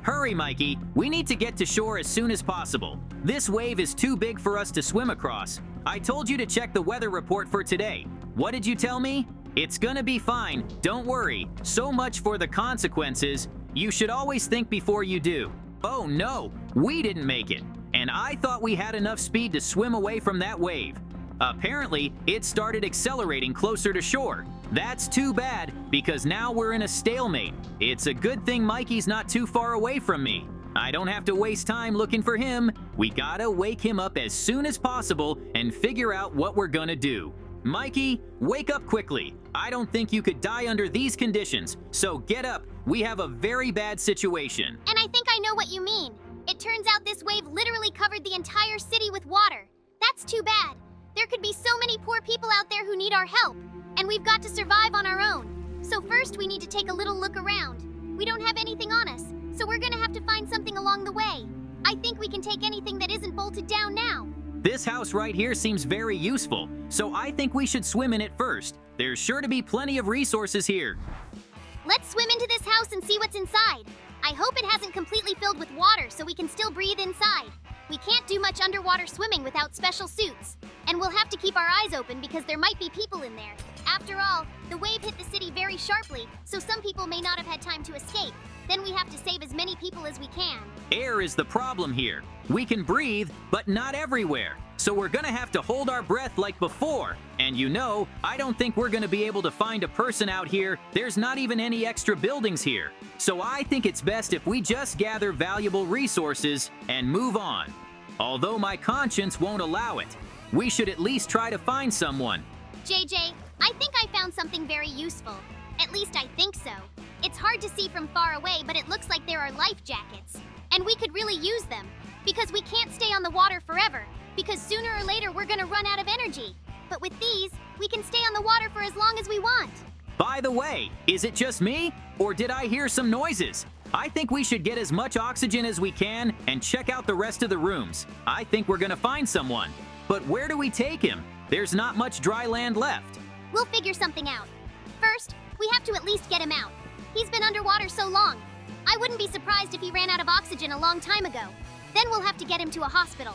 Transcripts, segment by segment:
Hurry, Mikey. We need to get to shore as soon as possible. This wave is too big for us to swim across. I told you to check the weather report for today. What did you tell me? It's gonna be fine. Don't worry. So much for the consequences. You should always think before you do. Oh no, we didn't make it. And I thought we had enough speed to swim away from that wave. Apparently, it started accelerating closer to shore. That's too bad, because now we're in a stalemate. It's a good thing Mikey's not too far away from me. I don't have to waste time looking for him. We gotta wake him up as soon as possible and figure out what we're gonna do. Mikey, wake up quickly. I don't think you could die under these conditions, so get up. We have a very bad situation. And I think I know what you mean. It turns out this wave literally covered the entire city with water. That's too bad. There could be so many poor people out there who need our help, and we've got to survive on our own. So first we need to take a little look around. We don't have anything on us, so we're gonna have to find something along the way. I think we can take anything that isn't bolted down now. This house right here seems very useful, so I think we should swim in it first. There's sure to be plenty of resources here. Let's swim into this house and see what's inside. I hope it hasn't completely filled with water so we can still breathe inside. We can't do much underwater swimming without special suits. And we'll have to keep our eyes open because there might be people in there. After all, the wave hit the city very sharply, so some people may not have had time to escape. Then we have to save as many people as we can. Air is the problem here. We can breathe, but not everywhere. So we're gonna have to hold our breath like before. And you know, I don't think we're gonna be able to find a person out here. There's not even any extra buildings here. So I think it's best if we just gather valuable resources and move on. Although my conscience won't allow it. We should at least try to find someone. JJ, I think I found something very useful. At least I think so. It's hard to see from far away, but it looks like there are life jackets. And we could really use them, because we can't stay on the water forever, because sooner or later we're gonna run out of energy. But with these, we can stay on the water for as long as we want. By the way, is it just me, or did I hear some noises? I think we should get as much oxygen as we can and check out the rest of the rooms. I think we're gonna find someone. But where do we take him? There's not much dry land left. We'll figure something out. First, we have to at least get him out. He's been underwater so long. I wouldn't be surprised if he ran out of oxygen a long time ago. Then we'll have to get him to a hospital.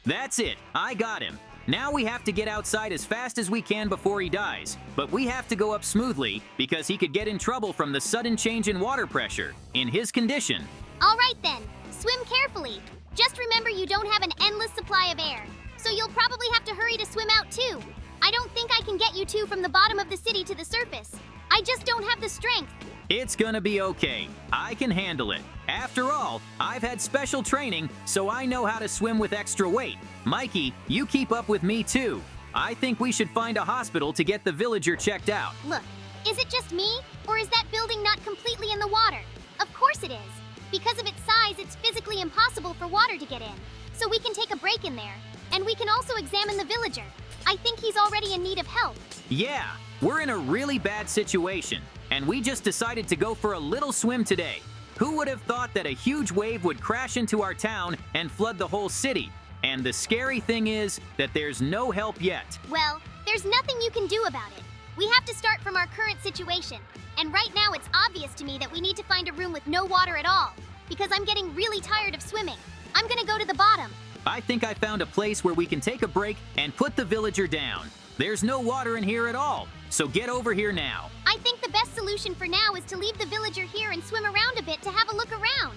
That's it. I got him. Now we have to get outside as fast as we can before he dies. But we have to go up smoothly because he could get in trouble from the sudden change in water pressure. In his condition. All right then. Swim carefully. Just remember you don't have an endless supply of air. So you'll probably have to hurry to swim out too. I don't think I can get you two from the bottom of the city to the surface. I just don't have the strength. It's gonna be okay. I can handle it. After all, I've had special training, so I know how to swim with extra weight. Mikey, you keep up with me too. I think we should find a hospital to get the villager checked out. Look, is it just me, or is that building not completely in the water? Of course it is. Because of its size, it's physically impossible for water to get in. So we can take a break in there. And we can also examine the villager. I think he's already in need of help. Yeah, we're in a really bad situation, and we just decided to go for a little swim today. Who would have thought that a huge wave would crash into our town and flood the whole city? And the scary thing is that there's no help yet. Well, there's nothing you can do about it. We have to start from our current situation. And right now it's obvious to me that we need to find a room with no water at all, because I'm getting really tired of swimming. I'm gonna go to the bottom. I think I found a place where we can take a break and put the villager down. There's no water in here at all, so get over here now. I think the best solution for now is to leave the villager here and swim around a bit to have a look around.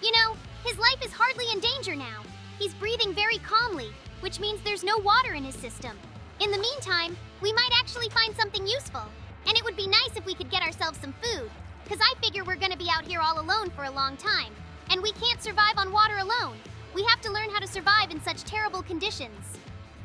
You know, his life is hardly in danger now. He's breathing very calmly, which means there's no water in his system. In the meantime, we might actually find something useful. And it would be nice if we could get ourselves some food, because I figure we're gonna be out here all alone for a long time. And we can't survive on water alone. We have to learn how to survive in such terrible conditions.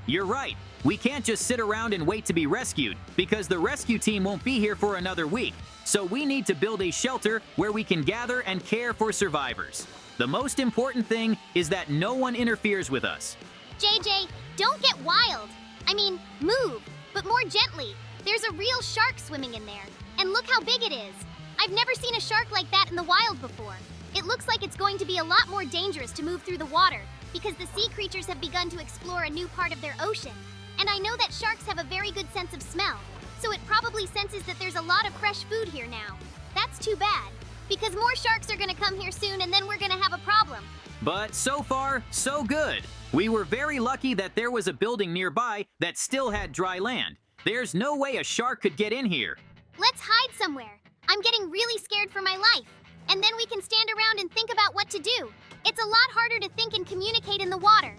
You're right. We can't just sit around and wait to be rescued, because the rescue team won't be here for another week. So we need to build a shelter where we can gather and care for survivors. The most important thing is that no one interferes with us. JJ, don't get wild. I mean, move, but more gently. There's a real shark swimming in there. And look how big it is. I've never seen a shark like that in the wild before. It looks like it's going to be a lot more dangerous to move through the water because the sea creatures have begun to explore a new part of their ocean. And I know that sharks have a very good sense of smell, so it probably senses that there's a lot of fresh food here now. That's too bad. Because more sharks are gonna come here soon and then we're gonna have a problem. But so far, so good. We were very lucky that there was a building nearby that still had dry land. There's no way a shark could get in here. Let's hide somewhere. I'm getting really scared for my life. And then we can stand around and think about what to do. It's a lot harder to think and communicate in the water.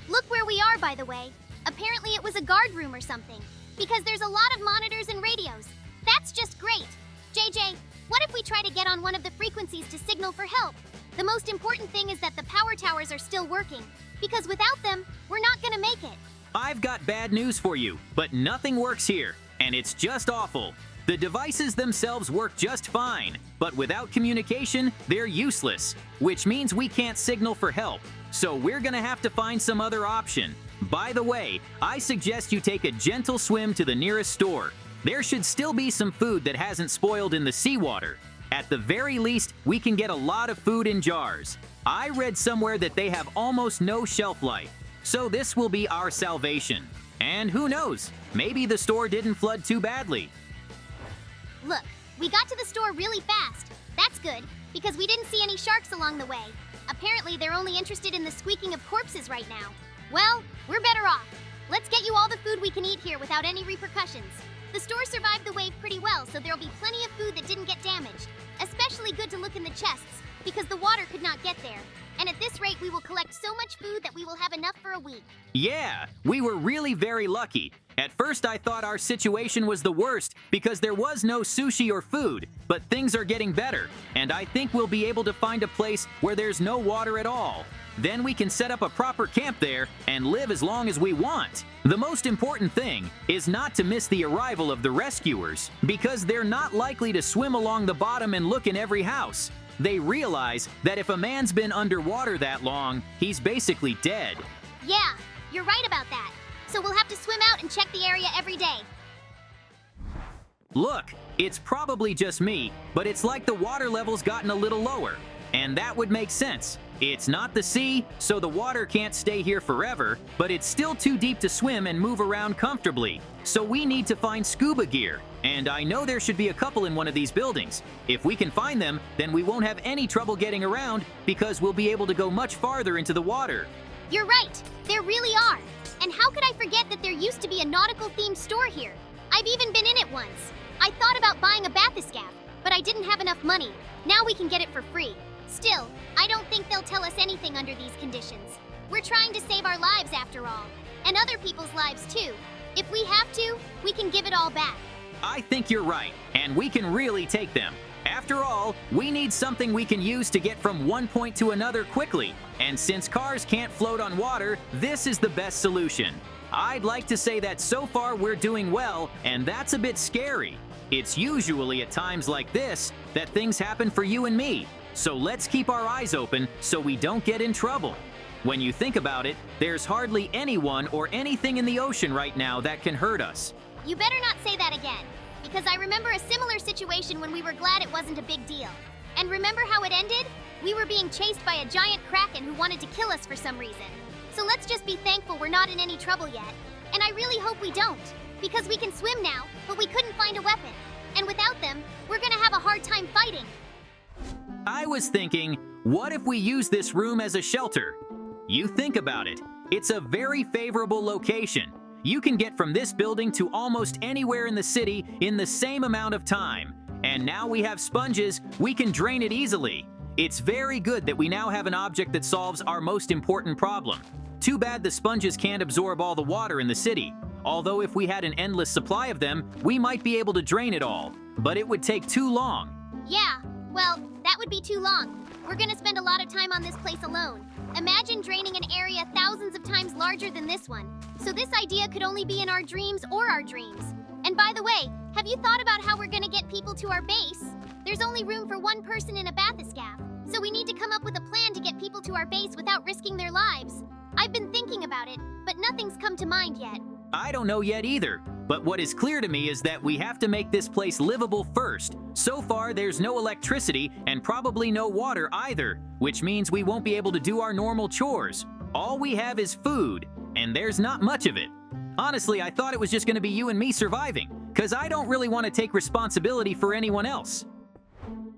Look where we are, by the way. Apparently it was a guard room or something. Because there's a lot of monitors and radios. That's just great. JJ, what if we try to get on one of the frequencies to signal for help? The most important thing is that the power towers are still working. Because without them, we're not gonna make it. I've got bad news for you, but nothing works here, and it's just awful. The devices themselves work just fine, but without communication, they're useless, which means we can't signal for help. So we're gonna have to find some other option. By the way, I suggest you take a gentle swim to the nearest store. There should still be some food that hasn't spoiled in the seawater. At the very least, we can get a lot of food in jars. I read somewhere that they have almost no shelf life, so this will be our salvation. And who knows, maybe the store didn't flood too badly. Look, we got to the store really fast. That's good, because we didn't see any sharks along the way. Apparently, they're only interested in the squeaking of corpses right now. Well, we're better off. Let's get you all the food we can eat here without any repercussions. The store survived the wave pretty well, so there'll be plenty of food that didn't get damaged. Especially good to look in the chests, because the water could not get there. And at this rate, we will collect so much food that we will have enough for a week. Yeah, we were really very lucky. At first I thought our situation was the worst because there was no sushi or food, but things are getting better, and I think we'll be able to find a place where there's no water at all. Then we can set up a proper camp there and live as long as we want. The most important thing is not to miss the arrival of the rescuers, because they're not likely to swim along the bottom and look in every house. They realize that if a man's been underwater that long, he's basically dead. Yeah, you're right about that. So we'll have to swim out and check the area every day. Look, it's probably just me, but it's like the water level's gotten a little lower. And that would make sense. It's not the sea, so the water can't stay here forever, but it's still too deep to swim and move around comfortably. So we need to find scuba gear. And I know there should be a couple in one of these buildings. If we can find them, then we won't have any trouble getting around because we'll be able to go much farther into the water. You're right, there really are. And how could I forget that there used to be a nautical-themed store here? I've even been in it once. I thought about buying a bathyscaphe, but I didn't have enough money. Now we can get it for free. Still, I don't think they'll tell us anything under these conditions. We're trying to save our lives after all, and other people's lives too. If we have to, we can give it all back. I think you're right, and we can really take them. After all, we need something we can use to get from one point to another quickly, and since cars can't float on water, this is the best solution. I'd like to say that so far we're doing well, and that's a bit scary. It's usually at times like this that things happen for you and me, so let's keep our eyes open so we don't get in trouble. When you think about it, there's hardly anyone or anything in the ocean right now that can hurt us. You better not say that again, because I remember a similar situation when we were glad it wasn't a big deal. And remember how it ended? We were being chased by a giant kraken who wanted to kill us for some reason. So let's just be thankful we're not in any trouble yet. And I really hope we don't, because we can swim now, but we couldn't find a weapon. And without them, we're gonna have a hard time fighting. I was thinking, what if we use this room as a shelter? You think about it. It's a very favorable location. You can get from this building to almost anywhere in the city in the same amount of time. And now we have sponges, we can drain it easily. It's very good that we now have an object that solves our most important problem. Too bad the sponges can't absorb all the water in the city. Although if we had an endless supply of them, we might be able to drain it all. But it would take too long. Yeah, well, that would be too long. We're gonna spend a lot of time on this place alone. Imagine draining an area thousands of times larger than this one. So this idea could only be in our dreams or our dreams. And by the way, have you thought about how we're gonna get people to our base? There's only room for one person in a bathyscaphe, so we need to come up with a plan to get people to our base without risking their lives. I've been thinking about it, but nothing's come to mind yet. I don't know yet either, but what is clear to me is that we have to make this place livable first. So far, there's no electricity and probably no water either, which means we won't be able to do our normal chores. All we have is food, and there's not much of it. Honestly, I thought it was just going to be you and me surviving, because I don't really want to take responsibility for anyone else.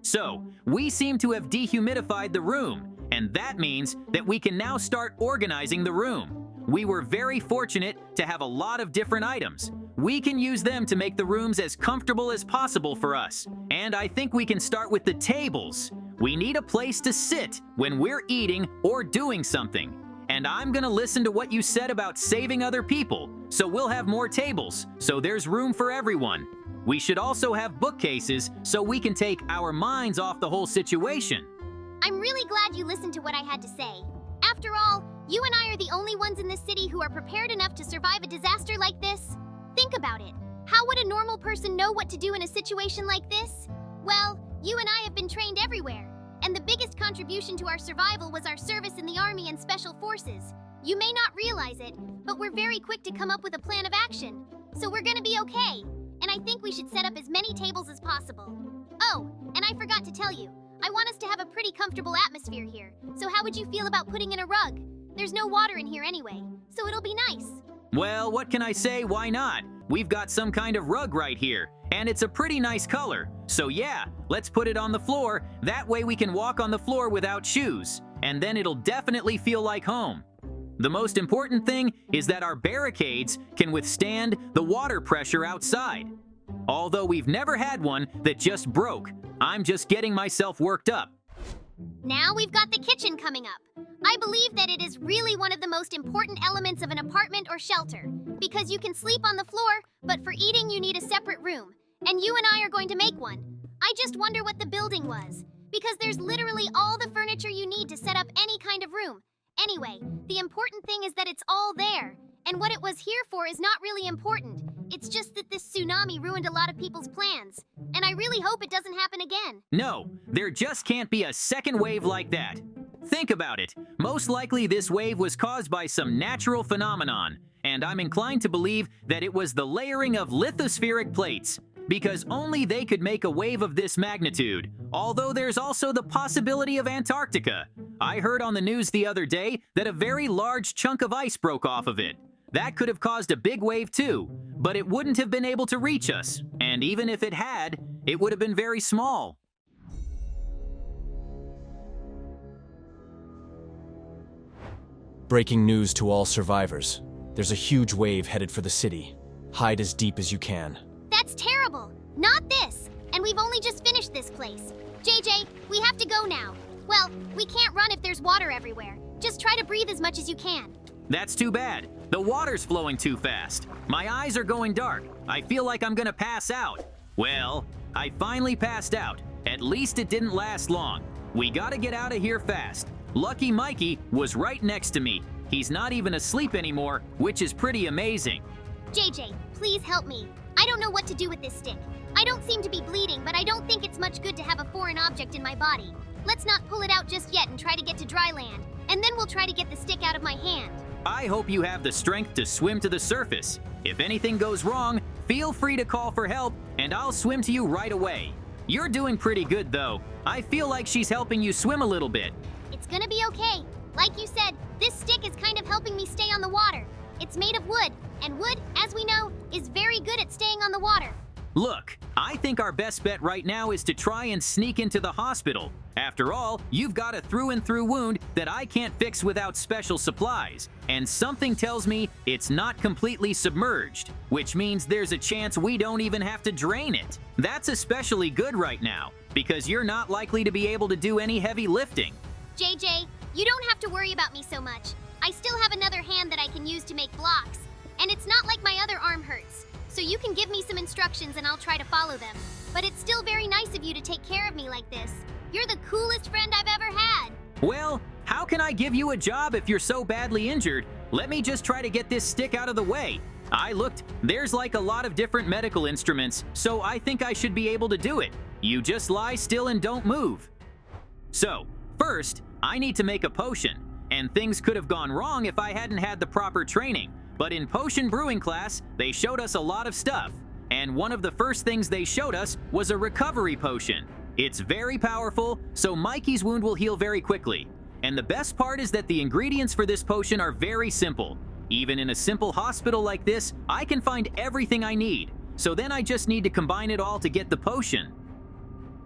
So, we seem to have dehumidified the room, and that means that we can now start organizing the room. We were very fortunate to have a lot of different items. We can use them to make the rooms as comfortable as possible for us. And I think we can start with the tables. We need a place to sit when we're eating or doing something. And I'm gonna listen to what you said about saving other people, so we'll have more tables, so there's room for everyone. We should also have bookcases so we can take our minds off the whole situation. I'm really glad you listened to what I had to say. After all, you and I are the only ones in this city who are prepared enough to survive a disaster like this. Think about it. How would a normal person know what to do in a situation like this? Well, you and I have been trained everywhere. And the biggest contribution to our survival was our service in the Army and Special Forces. You may not realize it, but we're very quick to come up with a plan of action. So we're gonna be okay. And I think we should set up as many tables as possible. Oh, and I forgot to tell you, I want us to have a pretty comfortable atmosphere here. So how would you feel about putting in a rug? There's no water in here anyway, so it'll be nice. Well, what can I say? Why not? We've got some kind of rug right here, and it's a pretty nice color. So yeah, let's put it on the floor. That way we can walk on the floor without shoes, and then it'll definitely feel like home. The most important thing is that our barricades can withstand the water pressure outside. Although we've never had one that just broke, I'm just getting myself worked up. Now we've got the kitchen coming up. I believe that it is really one of the most important elements of an apartment or shelter, because you can sleep on the floor, but for eating you need a separate room, and you and I are going to make one. I just wonder what the building was, because there's literally all the furniture you need to set up any kind of room. Anyway, the important thing is that it's all there, and what it was here for is not really important. It's just that this tsunami ruined a lot of people's plans, and I really hope it doesn't happen again. No, there just can't be a second wave like that. Think about it. Most likely this wave was caused by some natural phenomenon, and I'm inclined to believe that it was the layering of lithospheric plates, because only they could make a wave of this magnitude, although there's also the possibility of Antarctica. I heard on the news the other day that a very large chunk of ice broke off of it. That could have caused a big wave too, but it wouldn't have been able to reach us, and even if it had, it would have been very small. Breaking news to all survivors. There's a huge wave headed for the city. Hide as deep as you can. That's terrible. Not this. And we've only just finished this place. JJ, we have to go now. Well, we can't run if there's water everywhere. Just try to breathe as much as you can. That's too bad. The water's flowing too fast. My eyes are going dark. I feel like I'm gonna pass out. Well, I finally passed out. At least it didn't last long. We gotta get out of here fast. Lucky Mikey was right next to me. He's not even asleep anymore, which is pretty amazing. JJ, please help me. I don't know what to do with this stick. I don't seem to be bleeding, but I don't think it's much good to have a foreign object in my body. Let's not pull it out just yet and try to get to dry land, and then we'll try to get the stick out of my hand. I hope you have the strength to swim to the surface. If anything goes wrong, feel free to call for help, and I'll swim to you right away. You're doing pretty good, though. I feel like she's helping you swim a little bit. It's gonna be okay. Like you said, this stick is kind of helping me stay on the water. It's made of wood, and wood, as we know, is very good at staying on the water. Look, I think our best bet right now is to try and sneak into the hospital. After all, you've got a through-and-through wound that I can't fix without special supplies, and something tells me it's not completely submerged, which means there's a chance we don't even have to drain it. That's especially good right now, because you're not likely to be able to do any heavy lifting. JJ, you don't have to worry about me so much. I still have another hand that I can use to make blocks, and it's not like my other arm hurts. So you can give me some instructions and I'll try to follow them. But it's still very nice of you to take care of me like this. You're the coolest friend I've ever had. Well, how can I give you a job if you're so badly injured? Let me just try to get this stick out of the way. I looked, there's like a lot of different medical instruments, so I think I should be able to do it. You just lie still and don't move. So, first, I need to make a potion, and things could have gone wrong if I hadn't had the proper training. But in potion brewing class, they showed us a lot of stuff, and one of the first things they showed us was a recovery potion. It's very powerful, so Mikey's wound will heal very quickly. And the best part is that the ingredients for this potion are very simple. Even in a simple hospital like this, I can find everything I need. So then I just need to combine it all to get the potion.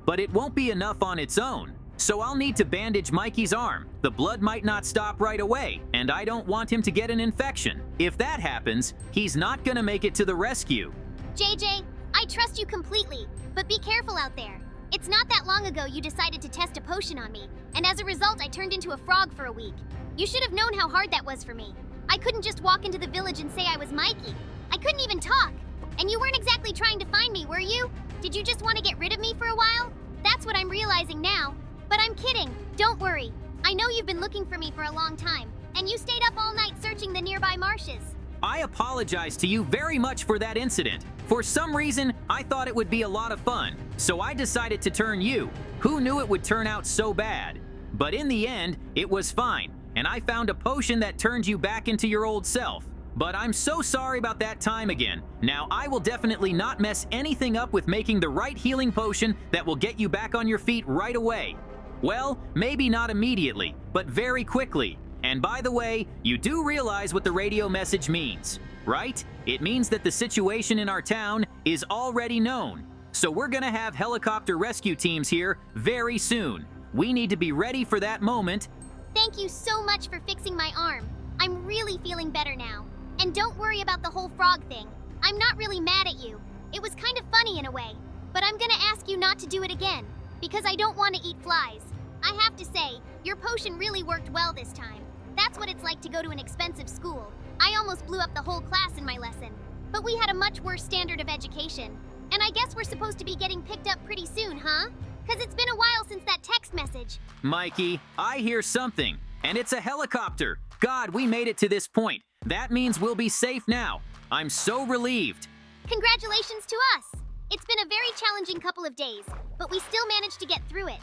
but it won't be enough on its own. So I'll need to bandage Mikey's arm. The blood might not stop right away, and I don't want him to get an infection. If that happens, he's not gonna make it to the rescue. JJ, I trust you completely, but be careful out there. It's not that long ago you decided to test a potion on me, and as a result I turned into a frog for a week. You should have known how hard that was for me. I couldn't just walk into the village and say I was Mikey. I couldn't even talk. And you weren't exactly trying to find me, were you? Did you just want to get rid of me for a while? That's what I'm realizing now. But I'm kidding. Don't worry. I know you've been looking for me for a long time, and you stayed up all night searching the nearby marshes. I apologize to you very much for that incident. For some reason, I thought it would be a lot of fun, so I decided to turn you. Who knew it would turn out so bad? But in the end, it was fine, and I found a potion that turned you back into your old self. But I'm so sorry about that time again. Now, I will definitely not mess anything up with making the right healing potion that will get you back on your feet right away. Well, maybe not immediately, but very quickly. And by the way, you do realize what the radio message means, right? It means that the situation in our town is already known. So we're gonna have helicopter rescue teams here very soon. We need to be ready for that moment. Thank you so much for fixing my arm. I'm really feeling better now. And don't worry about the whole frog thing. I'm not really mad at you. It was kind of funny in a way. But I'm gonna ask you not to do it again, because I don't want to eat flies. I have to say, your potion really worked well this time. That's what it's like to go to an expensive school. I almost blew up the whole class in my lesson. But we had a much worse standard of education. And I guess we're supposed to be getting picked up pretty soon, huh? Because it's been a while since that text message. Mikey, I hear something, and it's a helicopter. God, we made it to this point. That means we'll be safe now. I'm so relieved. Congratulations to us! It's been a very challenging couple of days, but we still managed to get through it.